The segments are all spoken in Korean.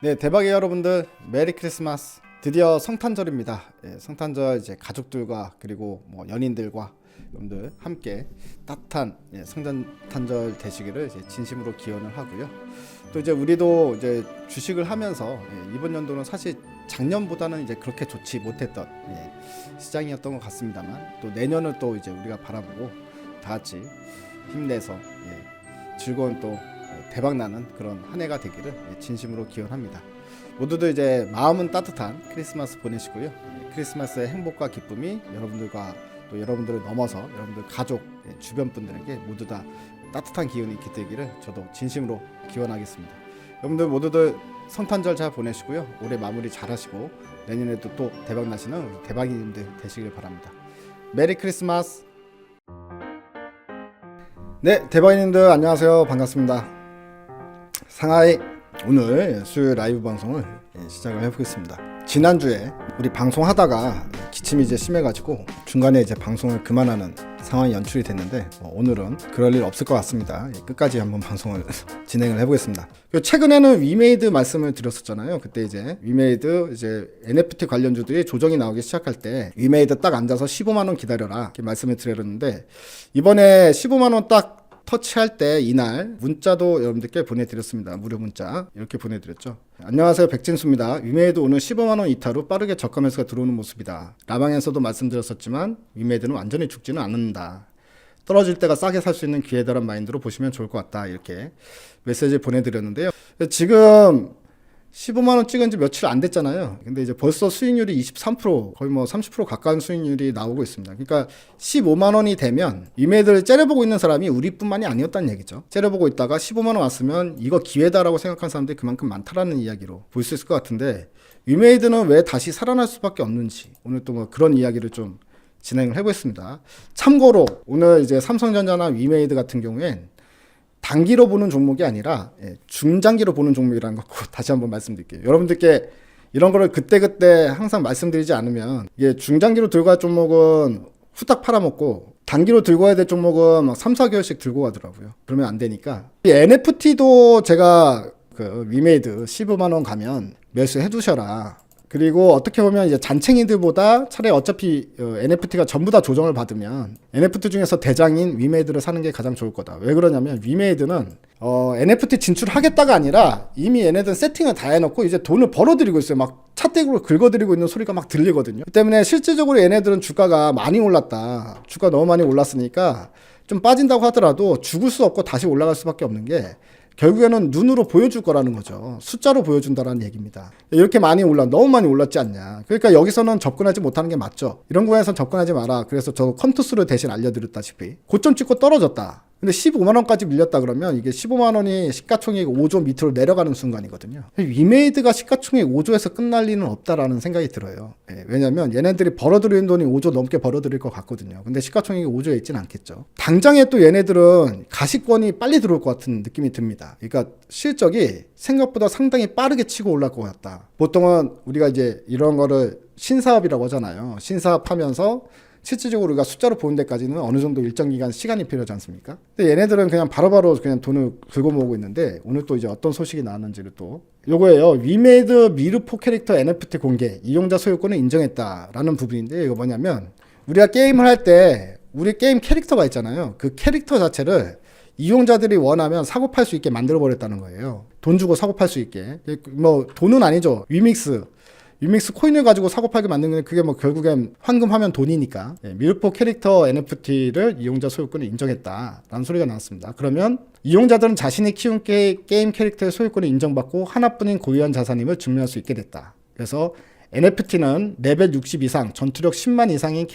네, 대박이에요 여러분들. 메리 크리스마스. 드디어 성탄절입니다. 성탄절 이제 가족들과 그리고 뭐 연인들과 여러분들 함께 따뜻한 성탄절 되시기를 이제 진심으로 기원을 하고요. 또 이제 우리도 이제 주식을 하면서 이번 연도는 사실 작년보다는 이제 그렇게 좋지 못했던 시장이었던 것 같습니다만, 또 내년을 또 이제 우리가 바라보고 다 같이 힘내서 즐거운 또 대박 나는 그런 한 해가 되기를 진심으로 기원합니다. 모두들 이제 마음은 따뜻한 크리스마스 보내시고요. 크리스마스의 행복과 기쁨이 여러분들과 또 여러분들을 넘어서 여러분들 가족, 주변 분들에게 모두 다 따뜻한 기운이 깃들기를 저도 진심으로 기원하겠습니다. 여러분들 모두들 성탄절 잘 보내시고요. 올해 마무리 잘 하시고 내년에도 또 대박 나시는 우리 대박이님들 되시길 바랍니다. 메리 크리스마스. 네, 대박이님들 안녕하세요. 반갑습니다. 상하이 오늘 수요일 라이브 방송을 시작을 해보겠습니다. 지난주에 우리 방송하다가 기침이 이제 심해가지고 중간에 이제 방송을 그만하는 상황이 연출이 됐는데 오늘은 그럴 일 없을 것 같습니다. 끝까지 한번 방송을 진행을 해보겠습니다. 최근에는 위메이드 말씀을 드렸었잖아요. 그때 이제 위메이드 이제 NFT 관련주들이 조정이 나오기 시작할 때 위메이드 딱 앉아서 15만 원 기다려라 이렇게 말씀을 드렸는데, 이번에 15만 원 딱 터치할 때 이날 문자도 여러분들께 보내드렸습니다. 무료 문자 이렇게 보내드렸죠. 안녕하세요, 백진수입니다. 위메이드 오늘 15만원 이타로 빠르게 저가 매수가 들어오는 모습이다. 라방에서도 말씀드렸었지만 위메이드는 완전히 죽지는 않는다. 떨어질 때가 싸게 살 수 있는 기회다란 마인드로 보시면 좋을 것 같다. 이렇게 메시지 보내드렸는데요. 지금 15만원 찍은 지 며칠 안 됐잖아요. 근데 이제 벌써 수익률이 23%, 거의 뭐 30% 가까운 수익률이 나오고 있습니다. 그러니까 15만원이 되면 위메이드를 째려보고 있는 사람이 우리뿐만이 아니었다는 얘기죠. 째려보고 있다가 15만원 왔으면 이거 기회다라고 생각한 사람들이 그만큼 많다라는 이야기로 볼 수 있을 것 같은데, 위메이드는 왜 다시 살아날 수밖에 없는지 오늘 또 뭐 그런 이야기를 좀 진행을 해보겠습니다. 참고로 오늘 이제 삼성전자나 위메이드 같은 경우엔 단기로 보는 종목이 아니라 중장기로 보는 종목이라는 거 다시 한번 말씀드릴게요. 여러분들께 이런 거를 그때그때 항상 말씀드리지 않으면 이게 중장기로 들고 갈 종목은 후딱 팔아먹고 단기로 들고 가야 될 종목은 막 3, 4개월씩 들고 가더라고요. 그러면 안 되니까. NFT도 제가 그 위메이드 15만 원 가면 매수해 두셔라. 그리고 어떻게 보면 이제 잔챙이들보다 차라리 어차피 NFT가 전부 다 조정을 받으면 NFT 중에서 대장인 위메이드를 사는 게 가장 좋을 거다. 왜 그러냐면 위메이드는 NFT 진출하겠다가 아니라 이미 얘네들은 세팅을 다 해놓고 이제 돈을 벌어들이고 있어요. 막 차떼구로 긁어들이고 있는 소리가 막 들리거든요. 그 때문에 실질적으로 얘네들은 주가가 많이 올랐다. 주가 너무 많이 올랐으니까 좀 빠진다고 하더라도 죽을 수 없고 다시 올라갈 수밖에 없는 게 결국에는 눈으로 보여줄 거라는 거죠. 숫자로 보여준다라는 얘기입니다. 이렇게 많이 너무 많이 올랐지 않냐. 그러니까 여기서는 접근하지 못하는 게 맞죠. 이런 구간에서는 접근하지 마라. 그래서 저 컴투스를 대신 알려드렸다시피 고점 찍고 떨어졌다. 근데 15만 원까지 밀렸다 그러면 이게 15만 원이 시가총액 5조 밑으로 내려가는 순간이거든요. 위메이드가 시가총액 5조에서 끝날 리는 없다라는 생각이 들어요. 왜냐면 얘네들이 벌어들이는 돈이 5조 넘게 벌어들일 것 같거든요. 근데 시가총액이 5조에 있지는 않겠죠. 당장에 또 얘네들은 가시권이 빨리 들어올 것 같은 느낌이 듭니다. 그러니까 실적이 생각보다 상당히 빠르게 치고 올라갈 것 같다. 보통은 우리가 이제 이런 거를 신사업이라고 하잖아요. 신사업하면서 실질적으로 우리가 숫자로 보는 데까지는 어느 정도 일정 기간 시간이 필요하지 않습니까? 근데 얘네들은 그냥 바로바로 그냥 돈을 긁어 모으고 있는데, 오늘 또 이제 어떤 소식이 나왔는지를 또 요거예요. 위메이드 미르포 캐릭터 NFT 공개, 이용자 소유권을 인정했다라는 부분인데, 이거 뭐냐면 우리가 게임을 할 때 우리 게임 캐릭터가 있잖아요. 그 캐릭터 자체를 이용자들이 원하면 사고 팔 수 있게 만들어 버렸다는 거예요. 돈 주고 사고 팔 수 있게. 뭐 돈은 아니죠. 위믹스 코인을 가지고 사고 팔게 만든 게 그게 뭐 결국엔 황금하면 돈이니까. 미르포 캐릭터 NFT를 이용자 소유권을 인정했다라는 소리가 나왔습니다. 그러면 이용자들은 자신이 키운 게임 캐릭터의 소유권을 인정받고 하나뿐인 고유한 자산임을 증명할 수 있게 됐다. 그래서 NFT는 레벨 60 이상, 전투력 10만 이상인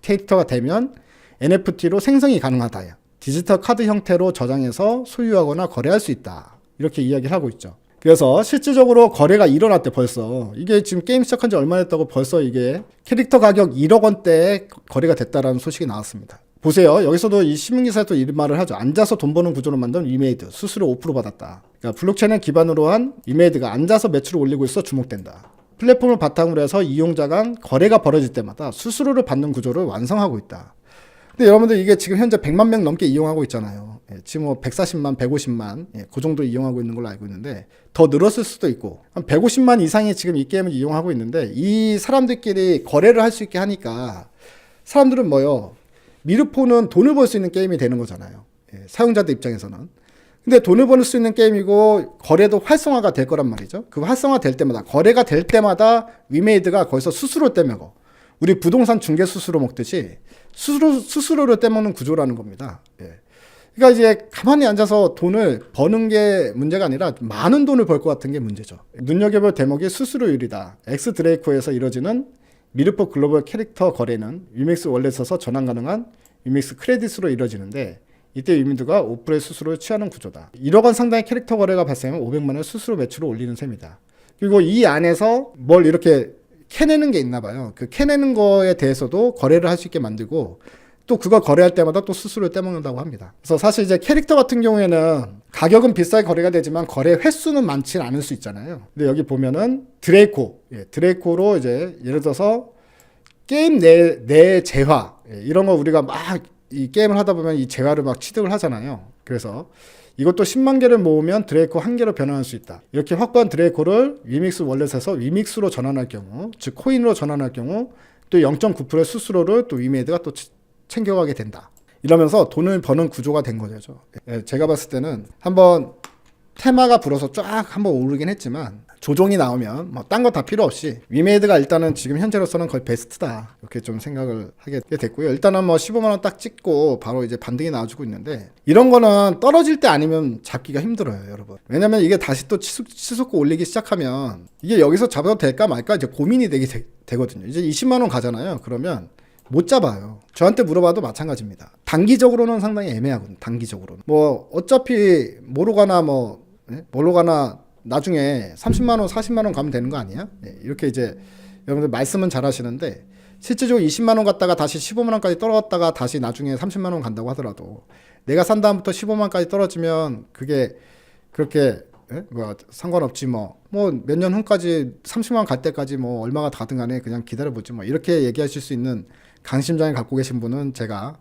캐릭터가 되면 NFT로 생성이 가능하다. 디지털 카드 형태로 저장해서 소유하거나 거래할 수 있다. 이렇게 이야기를 하고 있죠. 그래서 실질적으로 거래가 일어났대. 벌써 이게 지금 게임 시작한 지 얼마 됐다고 벌써 이게 캐릭터 가격 1억 원대에 거래가 됐다라는 소식이 나왔습니다. 보세요. 여기서도 이 신문기사에도 이런 말을 하죠. 앉아서 돈 버는 구조로 만든 위메이드 수수료 5% 받았다. 그러니까 블록체인을 기반으로 한 위메이드가 앉아서 매출을 올리고 있어 주목된다. 플랫폼을 바탕으로 해서 이용자 간 거래가 벌어질 때마다 수수료를 받는 구조를 완성하고 있다. 근데 여러분들 이게 지금 현재 100만 명 넘게 이용하고 있잖아요. 지금 뭐 140만, 150만 그 정도 이용하고 있는 걸로 알고 있는데 더 늘었을 수도 있고 한 150만 이상이 지금 이 게임을 이용하고 있는데 이 사람들끼리 거래를 할 수 있게 하니까 사람들은 뭐요? 미르포는 돈을 벌 수 있는 게임이 되는 거잖아요. 사용자들 입장에서는. 근데 돈을 벌 수 있는 게임이고 거래도 활성화가 될 거란 말이죠. 그 활성화 될 때마다 거래가 될 때마다 위메이드가 거기서 수수료 떼먹어. 우리 부동산 중개 수수료 먹듯이 수수료를 떼먹는 구조라는 겁니다. 그러니까 이제 가만히 앉아서 돈을 버는 게 문제가 아니라 많은 돈을 벌 것 같은 게 문제죠. 눈여겨볼 대목이 수수료율이다. 엑스 드레이코에서 이뤄지는 미르포 글로벌 캐릭터 거래는 위믹스 월렛에서 전환 가능한 위믹스 크레딧으로 이뤄지는데 이때 위미드가 5%의 수수료를 취하는 구조다. 1억 원 상당의 캐릭터 거래가 발생하면 500만 원의 수수료 매출을 올리는 셈이다. 그리고 이 안에서 뭘 이렇게 캐내는 게 있나 봐요. 그 캐내는 거에 대해서도 거래를 할 수 있게 만들고 또 그거 거래할 때마다 또 수수료를 떼먹는다고 합니다. 그래서 사실 이제 캐릭터 같은 경우에는 가격은 비싸게 거래가 되지만 거래 횟수는 많지는 않을 수 있잖아요. 근데 여기 보면은 드레이코로 이제 예를 들어서 게임 내 재화 이런 거 우리가 막 이 게임을 하다 보면 이 재화를 막 취득을 하잖아요. 그래서 이것도 10만 개를 모으면 드레이코 한 개로 변환할 수 있다. 이렇게 확보한 드레이코를 위믹스 월렛에서 위믹스로 전환할 경우, 즉 코인으로 전환할 경우 또 0.9%의 수수료를 또 위메이드가 또 챙겨가게 된다. 이러면서 돈을 버는 구조가 된 거죠. 제가 봤을 때는 한번 테마가 불어서 쫙 한번 오르긴 했지만 조종이 나오면 뭐 딴 거 다 필요 없이 위메이드가 일단은 지금 현재로서는 거의 베스트다 이렇게 좀 생각을 하게 됐고요. 일단은 뭐 15만 원 딱 찍고 바로 이제 반등이 나와주고 있는데 이런 거는 떨어질 때 아니면 잡기가 힘들어요, 여러분. 왜냐면 이게 다시 또 치솟고 올리기 시작하면 이게 여기서 잡아도 될까 말까 이제 고민이 되거든요. 이제 20만 원 가잖아요. 그러면 못 잡아요. 저한테 물어봐도 마찬가지입니다. 단기적으로는 상당히 애매하거든요. 단기적으로는. 뭐 어차피 뭐로 가나 나중에 30만 원, 40만 원 가면 되는 거 아니야? 이렇게 이제 여러분들 말씀은 잘 하시는데 실제적으로 20만 원 갔다가 다시 15만 원까지 떨어졌다가 다시 나중에 30만 원 간다고 하더라도 내가 산 다음부터 15만 원까지 떨어지면 그게 그렇게 상관없지 뭐 몇 년 후까지 30만 원 갈 때까지 뭐 얼마가 가든 간에 그냥 기다려보지 뭐 이렇게 얘기하실 수 있는 강심장을 갖고 계신 분은 제가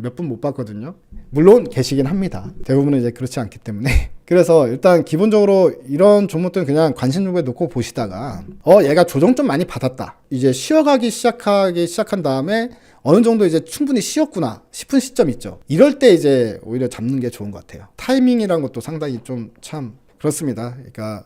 몇 분 못 봤거든요. 물론 계시긴 합니다. 대부분은 이제 그렇지 않기 때문에. 그래서 일단 기본적으로 이런 종목들은 그냥 관심종목에 놓고 보시다가 얘가 조정 좀 많이 받았다. 이제 쉬어가기 시작한 다음에 어느 정도 이제 충분히 쉬었구나 싶은 시점 있죠. 이럴 때 이제 오히려 잡는 게 좋은 것 같아요. 타이밍이란 것도 상당히 좀 참 그렇습니다. 그러니까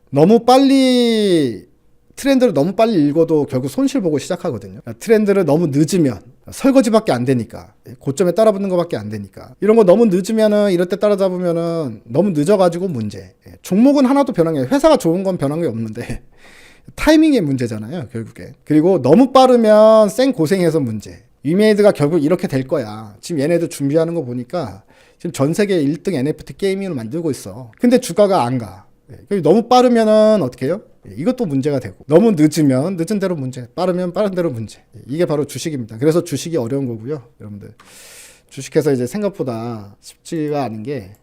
너무 빨리 트렌드를 너무 빨리 읽어도 결국 손실 보고 시작하거든요. 트렌드를 너무 늦으면 설거지밖에 안 되니까 고점에 따라붙는 것밖에 안 되니까 이런 거 너무 늦으면은 이럴 때 따라잡으면은 너무 늦어가지고 문제. 종목은 하나도 변한 게 회사가 좋은 건 변한 게 없는데 타이밍의 문제잖아요, 결국에. 그리고 너무 빠르면 생 고생해서 문제. 위메이드가 결국 이렇게 될 거야. 지금 얘네들 준비하는 거 보니까 지금 전 세계 1등 NFT 게이밍을 만들고 있어. 근데 주가가 안 가. 너무 빠르면은 어떻게 해요? 이것도 문제가 되고 너무 늦으면 늦은 대로 문제, 빠르면 빠른 대로 문제. 이게 바로 주식입니다. 그래서 주식이 어려운 거고요, 여러분들. 주식해서 이제 생각보다 쉽지가 않은 게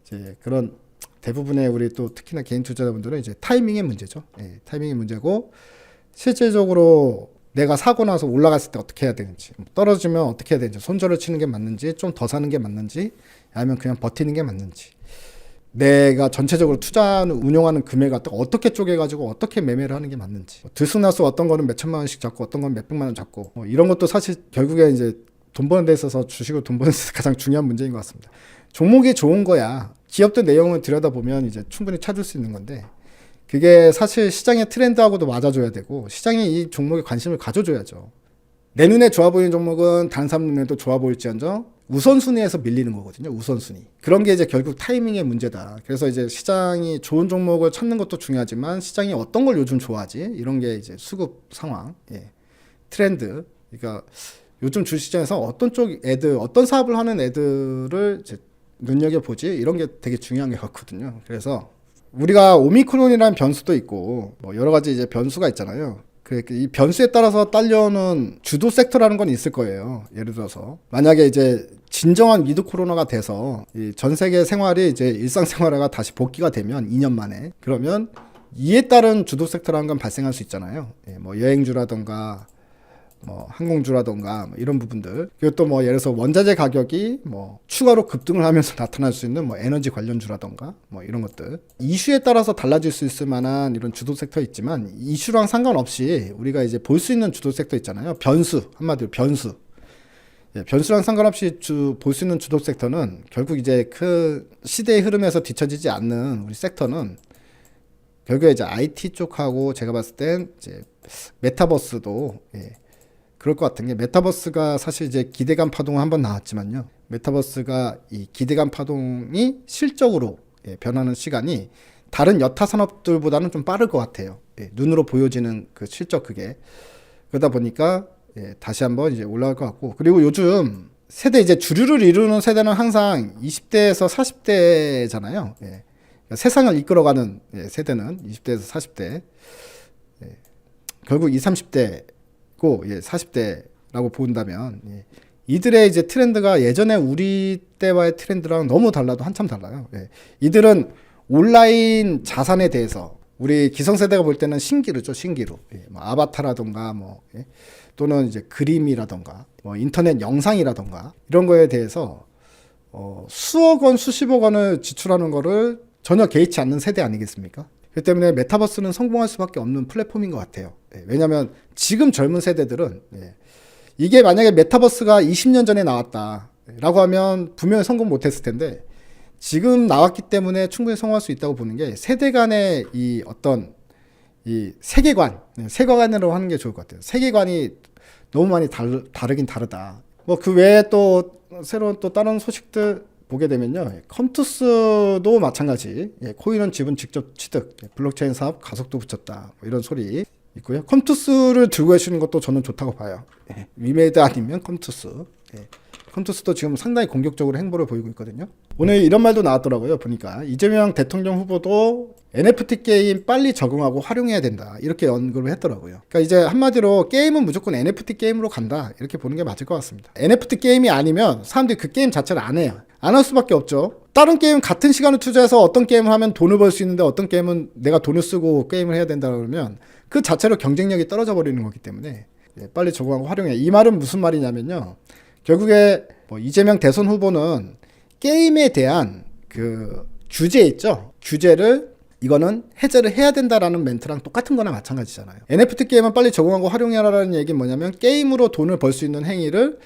이제 그런 대부분의 우리 또 특히나 개인 투자자분들은 이제 타이밍의 문제죠. 타이밍의 문제고 실질적으로 내가 사고 나서 올라갔을 때 어떻게 해야 되는지, 떨어지면 어떻게 해야 되는지, 손절을 치는 게 맞는지, 좀 더 사는 게 맞는지, 아니면 그냥 버티는 게 맞는지. 내가 전체적으로 투자하는 운용하는 금액을 어떻게 쪼개가지고 어떻게 매매를 하는 게 맞는지 들쑥날쑥 어떤 거는 몇 천만 원씩 잡고 어떤 건 몇 백만 원 잡고 이런 것도 사실 결국에 이제 돈 버는 데 있어서 주식으로 돈 버는 데 있어서 가장 중요한 문제인 것 같습니다. 종목이 좋은 거야. 기업들 내용을 들여다보면 이제 충분히 찾을 수 있는 건데 그게 사실 시장의 트렌드하고도 맞아줘야 되고 시장이 이 종목에 관심을 가져줘야죠. 내 눈에 좋아 보이는 종목은 다른 사람 눈에도 좋아 보일지언정 우선순위에서 밀리는 거거든요. 우선순위. 그런 게 이제 결국 타이밍의 문제다. 그래서 이제 시장이 좋은 종목을 찾는 것도 중요하지만 시장이 어떤 걸 요즘 좋아하지? 이런 게 이제 수급 상황, 트렌드. 그러니까 요즘 주식시장에서 어떤 쪽 애들, 어떤 사업을 하는 애들을 이제 눈여겨보지? 이런 게 되게 중요한 게 같거든요. 그래서 우리가 오미크론이라는 변수도 있고 뭐 여러 가지 이제 변수가 있잖아요. 이 변수에 따라서 딸려오는 주도 섹터라는 건 있을 거예요. 예를 들어서 만약에 이제 진정한 위드 코로나가 돼서 전 세계 생활이 이제 일상생활화가 다시 복귀가 되면 2년 만에 그러면 이에 따른 주도 섹터라는 건 발생할 수 있잖아요. 뭐 여행주라던가 뭐 항공주라던가 뭐 이런 부분들, 그리고 또 뭐 예를 들어서 원자재 가격이 뭐 추가로 급등을 하면서 나타날 수 있는 뭐 에너지 관련주라던가 뭐 이런 것들, 이슈에 따라서 달라질 수 있을 만한 이런 주도 섹터 있지만, 이슈랑 상관없이 우리가 이제 볼 수 있는 주도 섹터 있잖아요. 변수, 한마디로 변수. 예, 변수랑 상관없이 볼 수 있는 주도 섹터는 결국 이제 그 시대의 흐름에서 뒤처지지 않는 우리 섹터는 결국에 이제 IT 쪽하고, 제가 봤을 땐 이제 메타버스도, 예, 그럴 것 같은 게, 메타버스가 사실 이제 기대감 파동은 한번 나왔지만요. 메타버스가 이 기대감 파동이 실적으로, 예, 변하는 시간이 다른 여타 산업들보다는 좀 빠를 것 같아요. 예, 눈으로 보여지는 그 실적 그게. 그러다 보니까 예, 다시 한번 이제 올라갈 것 같고, 그리고 요즘 세대, 이제 주류를 이루는 세대는 항상 20대에서 40대잖아요. 예. 그러니까 세상을 이끌어가는, 예, 세대는 20대에서 40대. 예. 결국 20, 30대고, 예, 40대라고 본다면, 예, 이들의 이제 트렌드가 예전에 우리 때와의 트렌드랑 너무 달라도 한참 달라요. 예. 이들은 온라인 자산에 대해서 우리 기성세대가 볼 때는 신기루죠, 신기루. 예. 뭐 아바타라던가 뭐, 예. 또는 이제 그림이라던가 뭐 인터넷 영상이라던가 이런 거에 대해서 수억 원, 수십억 원을 지출하는 거를 전혀 개의치 않는 세대 아니겠습니까? 그렇기 때문에 메타버스는 성공할 수밖에 없는 플랫폼인 것 같아요. 예, 왜냐하면 지금 젊은 세대들은, 예, 이게 만약에 메타버스가 20년 전에 나왔다라고 하면 분명히 성공 못했을 텐데, 지금 나왔기 때문에 충분히 성공할 수 있다고 보는 게, 세대 간의 이 어떤 이 세계관으로 하는 게 좋을 것 같아요. 세계관이 너무 많이 다르긴 다르다. 뭐 그 외에 또 새로운 또 다른 소식들 보게 되면요, 컴투스도 마찬가지. 예, 코인은 지분 직접 취득, 블록체인 사업 가속도 붙였다, 뭐 이런 소리 있고요. 컴투스를 들고 계시는 것도 저는 좋다고 봐요. 예, 위메이드 아니면 컴투스. 예. 컴투스도 지금 상당히 공격적으로 행보를 보이고 있거든요. 오늘 이런 말도 나왔더라고요. 보니까 이재명 대통령 후보도 NFT 게임 빨리 적응하고 활용해야 된다, 이렇게 언급을 했더라고요. 그러니까 이제 한마디로 게임은 무조건 NFT 게임으로 간다, 이렇게 보는 게 맞을 것 같습니다. NFT 게임이 아니면 사람들이 그 게임 자체를 안 해요. 안 할 수밖에 없죠. 다른 게임 같은 시간을 투자해서 어떤 게임을 하면 돈을 벌 수 있는데, 어떤 게임은 내가 돈을 쓰고 게임을 해야 된다 그러면 그 자체로 경쟁력이 떨어져 버리는 거기 때문에, 예, 빨리 적응하고 활용해. 이 말은 무슨 말이냐면요, 결국에 뭐 이재명 대선 후보는 게임에 대한 그 규제 있죠, 규제를, 이거는 해제를 해야 된다라는 멘트랑 똑같은 거나 마찬가지잖아요. NFT 게임은 빨리 적응하고 활용해라라는 얘기는 뭐냐면, 게임으로 돈을 벌 수 있는 행위를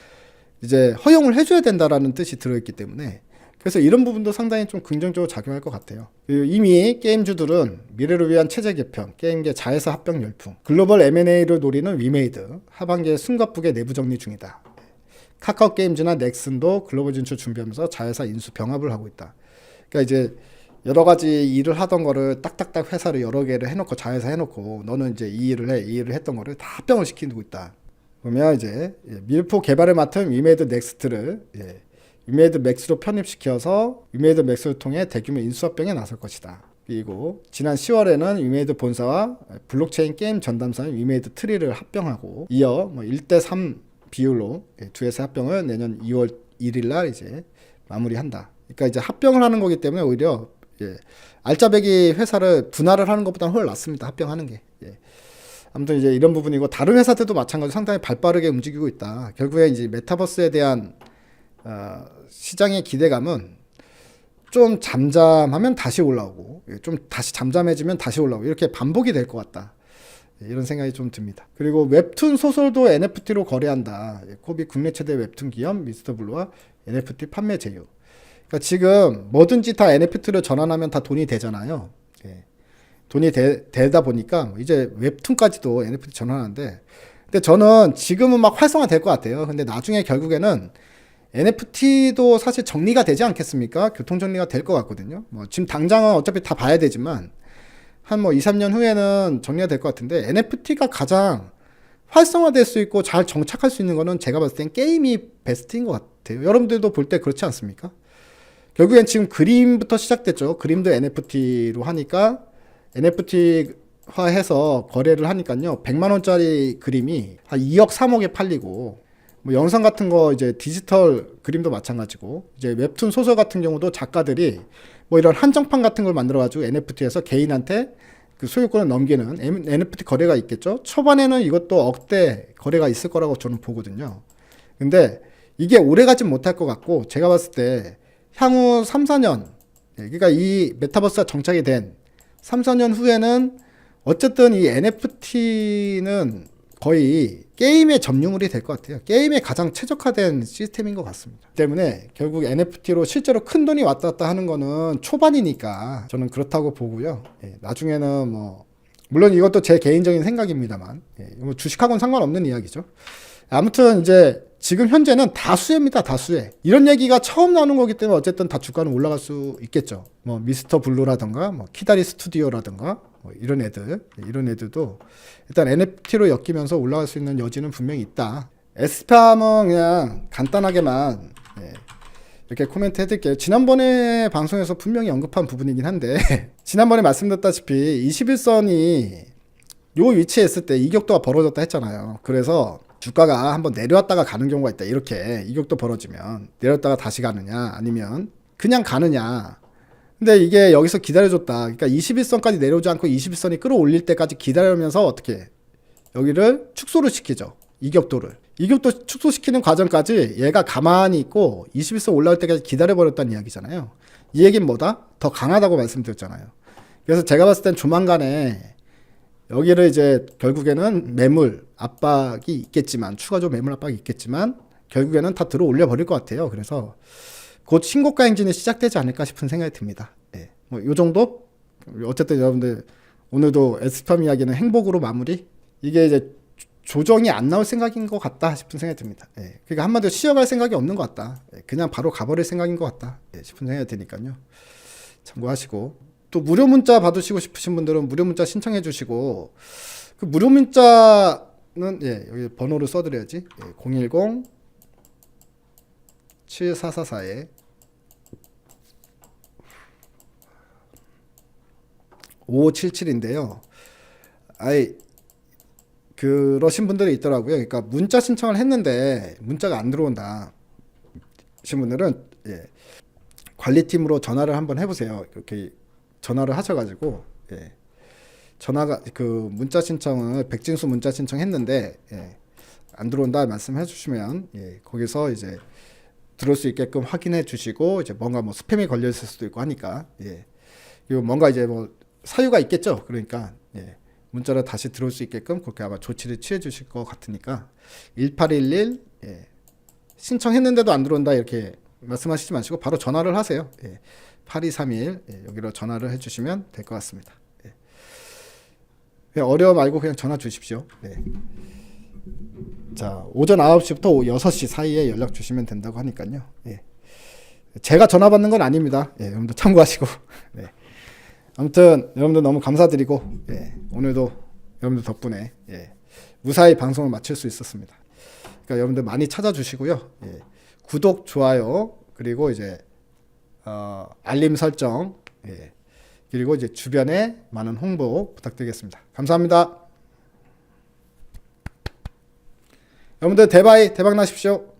이제 허용을 해줘야 된다라는 뜻이 들어있기 때문에, 그래서 이런 부분도 상당히 좀 긍정적으로 작용할 것 같아요. 이미 게임주들은 미래를 위한 체제 개편, 게임계 자회사 합병 열풍, 글로벌 M&A를 노리는 위메이드, 하반기에 숨가쁘게 내부 정리 중이다. 카카오 게임즈나 넥슨도 글로벌 진출 준비하면서 자회사 인수 병합을 하고 있다. 그러니까 이제 여러 가지 일을 하던 거를 딱딱딱 회사를 여러 개를 해놓고, 자회사 해놓고, 너는 이제 이 일을 해, 이 일을 했던 거를 다 합병을 시키고 있다. 그러면 이제 밀포 개발을 맡은 위메이드 넥스트를, 예, 위메이드 맥스로 편입시켜서 위메이드 맥스를 통해 대규모 인수합병에 나설 것이다. 그리고 지난 10월에는 위메이드 본사와 블록체인 게임 전담사인 위메이드 트리를 합병하고, 이어 뭐 1대3 비율로, 예, 두 회사 합병을 내년 2월 1일 날 이제 마무리한다. 그러니까 이제 합병을 하는 거기 때문에 오히려, 예, 알짜배기 회사를 분할을 하는 것보다는 훨씬 낫습니다, 합병하는 게. 예. 아무튼 이제 이런 부분이고, 다른 회사들도 마찬가지로 상당히 발빠르게 움직이고 있다. 결국에 이제 메타버스에 대한 시장의 기대감은 좀 잠잠하면 다시 올라오고, 좀 다시 잠잠해지면 다시 올라오고, 이렇게 반복이 될 것 같다, 이런 생각이 좀 듭니다. 그리고 웹툰 소설도 NFT로 거래한다. 코비 국내 최대 웹툰 기업 미스터블루와 NFT 판매 제휴. 그러니까 지금 뭐든지 다 NFT로 전환하면 다 돈이 되잖아요. 예. 돈이 되다 보니까 이제 웹툰까지도 NFT 전환하는데, 근데 저는 지금은 막 활성화 될 것 같아요. 근데 나중에 결국에는 NFT도 사실 정리가 되지 않겠습니까? 교통 정리가 될 것 같거든요. 뭐 지금 당장은 어차피 다 봐야 되지만 한 뭐 2, 3년 후에는 정리가 될 것 같은데, NFT가 가장 활성화될 수 있고 잘 정착할 수 있는 거는 제가 봤을 땐 게임이 베스트인 것 같아요. 여러분들도 볼 때 그렇지 않습니까? 결국엔 지금 그림부터 시작됐죠. 그림도 NFT로 하니까, NFT화해서 거래를 하니까요, 100만 원짜리 그림이 한 2억, 3억에 팔리고, 뭐 영상 같은 거 이제 디지털 그림도 마찬가지고, 이제 웹툰 소설 같은 경우도 작가들이 뭐 이런 한정판 같은 걸 만들어가지고 NFT에서 개인한테 그 소유권을 넘기는 NFT 거래가 있겠죠. 초반에는 이것도 억대 거래가 있을 거라고 저는 보거든요. 근데 이게 오래 가진 못할 것 같고, 제가 봤을 때 향후 3, 4년, 그러니까 이 메타버스가 정착이 된 3, 4년 후에는 어쨌든 이 NFT는 거의 게임의 점유물이 될 것 같아요. 게임에 가장 최적화된 시스템인 것 같습니다. 때문에 결국 NFT로 실제로 큰 돈이 왔다 갔다 하는 거는 초반이니까 저는 그렇다고 보고요. 나중에는 뭐 물론 이것도 제 개인적인 생각입니다만, 뭐 주식하고는 상관없는 이야기죠. 아무튼 이제 지금 현재는 다수입니다. 다수에. 이런 얘기가 처음 나오는 거기 때문에 어쨌든 다 주가는 올라갈 수 있겠죠. 뭐 미스터 블루라든가 뭐 키다리 스튜디오라든가 뭐 이런 애들도 일단 NFT로 엮이면서 올라갈 수 있는 여지는 분명히 있다. 에스팜은 그냥 간단하게만 이렇게 코멘트 해드릴게요. 지난번에 방송에서 분명히 언급한 부분이긴 한데 지난번에 말씀드렸다시피 21선이 요 위치에 있을 때 이격도가 벌어졌다 했잖아요. 그래서 주가가 한번 내려왔다가 가는 경우가 있다. 이렇게 이격도 벌어지면 내려왔다가 다시 가느냐 아니면 그냥 가느냐. 근데 이게 여기서 기다려줬다. 그러니까 21선까지 내려오지 않고 21선이 끌어올릴 때까지 기다리면서 어떻게 여기를 축소를 시키죠. 이격도 축소시키는 과정까지 얘가 가만히 있고 21선 올라올 때까지 기다려버렸다는 이야기잖아요. 이 얘기는 뭐다? 더 강하다고 말씀드렸잖아요. 그래서 제가 봤을 땐 조만간에 여기를 이제 결국에는 매물 압박이 있겠지만, 추가적으로 매물 압박이 있겠지만 결국에는 다 들어 올려 버릴 것 같아요. 그래서 곧 신고가 행진이 시작되지 않을까 싶은 생각이 듭니다. 뭐 요 정도? 어쨌든 여러분들 오늘도 에스팜 이야기는 행복으로 마무리. 이게 이제 조정이 안 나올 생각인 것 같다 싶은 생각이 듭니다. 그러니까 한마디로 쉬어갈 생각이 없는 것 같다. 그냥 바로 가버릴 생각인 것 같다 싶은 생각이 드니까요. 참고하시고, 또 무료 문자 받으시고 싶으신 분들은 무료 문자 신청해 주시고, 그 무료 문자는 여기 번호를 써드려야지. 010-7444에 5577인데요. 그러신 분들이 있더라고요. 그러니까 문자 신청을 했는데 문자가 안 들어온다 하신 분들은 관리팀으로 전화를 한번 해보세요. 이렇게 전화를 하셔가지고 전화가 그 문자 신청을 백진수 문자 신청했는데 안 들어온다 말씀해 주시면 거기서 이제 들어올 수 있게끔 확인해 주시고, 이제 뭔가 뭐 스팸이 걸려 있을 수도 있고 하니까 그리고 뭔가 이제 뭐 사유가 있겠죠. 그러니까 문자를 다시 들어올 수 있게끔 그렇게 아마 조치를 취해 주실 것 같으니까 1811 신청했는데도 안 들어온다 이렇게 말씀하시지 마시고 바로 전화를 하세요. 8231 여기로 전화를 해주시면 될 것 같습니다. 그냥 어려워 말고 그냥 전화 주십시오. 자, 오전 9시부터 6시 사이에 연락 주시면 된다고 하니까요. 제가 전화 받는 건 아닙니다. 여러분들 참고하시고. 아무튼 여러분들 너무 감사드리고, 오늘도 여러분들 덕분에 무사히 방송을 마칠 수 있었습니다. 그러니까 여러분들 많이 찾아주시고요. 구독, 좋아요, 그리고 이제 알림 설정, 그리고 이제 주변에 많은 홍보 부탁드리겠습니다. 감사합니다. 여러분들 대박 나십시오.